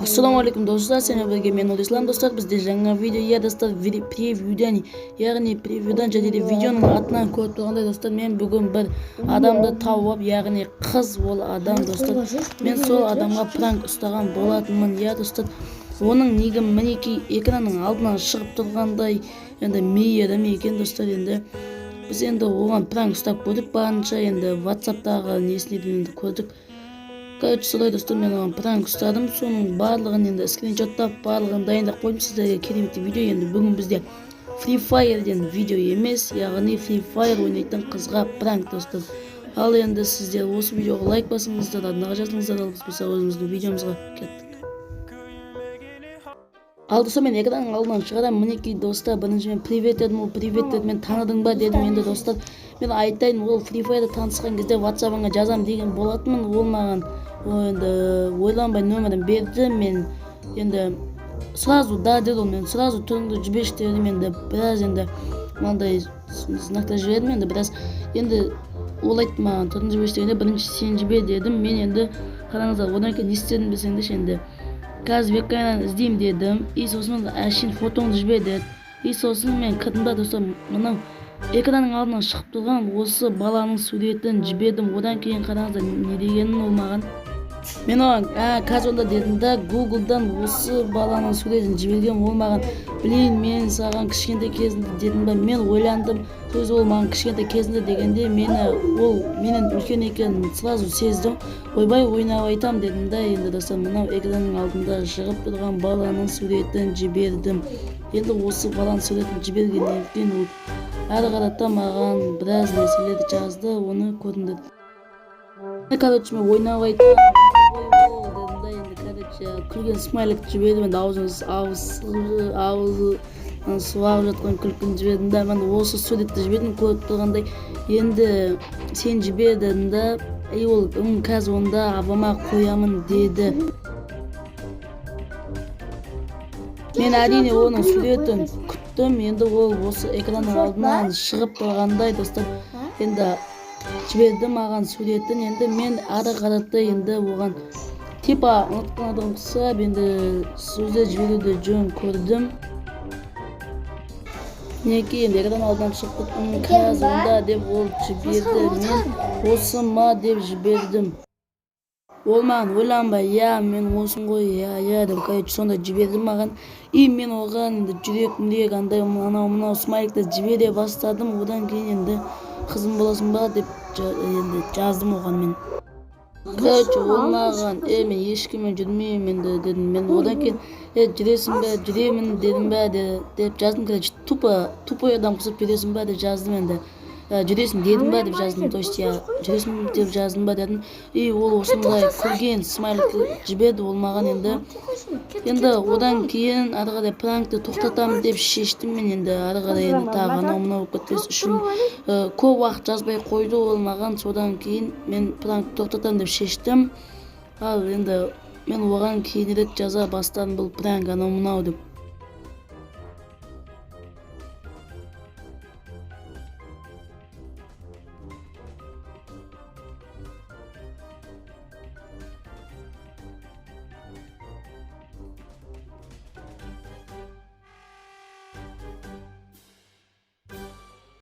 Ассалаумалейкум достар, сене бірге мен Ислам достар. Бізде жаңа видео достар, превьюдан және де видеоның атынан көріп тұрғандай достар, мен бүгін бір адамды тауып, яғни қыз ол адам достар. Мен сол адамға пранк ұстаған болатынмын, достар. Оның негім мінекей экранның алдынан шығып тұрғандай, енді мейірім екен достар. Енді біз енді оған пранк ұстап көрдік, барынша енді WhatsApp-тағы несінен көрдік. Солай достар, мен оған пранк ұстадым. Соның барлығын енді скриншоттап, барлығын дайындап қойдым сіздерге керемет видео. Енді бүгін бізде Free Fire'ден видео емес, яғни Free Fire ойнайтын қызға пранк достар. Ал енді сіздер осы видеоға лайк басыңыздар, адынаға жазыңыздар, ал біз болса өзіміздің видеомызға кеттік. Ал достар, мен экранның алдынан шығарам. Мінекей достар, бірінші мен привет дедім, ол привет деді, мен таныдың ба дедім. Енді достар, мен айтайын, ол Free Fire'да танысқан кезде WhatsApp-ыңа жазам деген болатынмын. Ол маған енді ойланбай нөмірін берді. Мен енді сразу да деді, ол мен сразу түріңді жіберші дедім. Енді біраз енді мынандай знактар жібердім. Енді біраз енді ол айтты маған түріңді жіберші дегенде бірінші сен жібер дедім. Мен енді қараңыздар, одан кейін не істедім десеңдерші, енді қазір веб-камерадан іздеймін дедім. И сосын әшейін фотоңды жібер деді. И сосын мен кірдім да достар, мынау экранның алдынан шығып тұрған осы баланың суретін жібердім. Одан кейін қараңыздар не дегенін ол маған. Мен оған қазір онда дедім да, Google-дан осы баланың суретін жіберген. Ол маған, блин, мен саған кішкентай кезінде дедім ба, мен ойландым. Сөз ол маған кішкентай кезінде дегенде ол менен үлкен екенін сразу сездім. Ойбай ойнап айтам дедім да. Енді достар, мынау экранның алдында шығып тұрған баланың суретін жібердім. Енді осы баланың суретін жібергеннен кейін ол әрі қарата маған біраз нәрселерді жазды, оны көрдім. Короче, мен ойнап айтам дедім да. Енді короче күлген смайлик жібердім. Енді аузы суағып жатқан күлкін жібердім да. Мен осы суретті жібердім көріп тұрғандай. Енді сен жібердің да, ол қазір онда абама қоямын деді. Мен әрине оның суретін күттім. Енді ол осы экранның алдынан шығып тұрғандай достар. Енді жіберді маған суретін. Енді мен ары қарата енді оған типа ұнатқан адам ұқсап енді сөздер жіберуді жөн көрдім. Мінекей енді экран алдынан шығып қазір онда деп ол жіберді. Мен осы ма деп жібердім. Ол маған ойланбай, мен осың ғой, деп сонда жіберді маған. И мен оған енді жүрек андай анау смайликті жібере бастадым. Одан кейін енді қызым боласың ба деп енді жаздым оған мен. Короче, ол маған, мен ешкіммен жүрмеймін енді дедім. Мен одан кейін жүресің бе, жүремін дедім бе деп жаздым. Короче, тупой адам қосып жүресің бе деп жаздым енді. Жүресің дедім ба деп жаздым, то есть жүресің деп жаздым ба дедім. И ол осындай күлген смайликті жіберді ол маған. Енді одан кейін ары қарай пранкты тоқтатамын деп шештім. Мен енді ары қарай енді тағы анау кетпес үшін көп уақыт жазбай қойды ол маған. Содан кейін мен пранкты тоқтатамын деп шештім. Ал енді мен оған кейінірек жаза бастадым бұл пранк анау деп.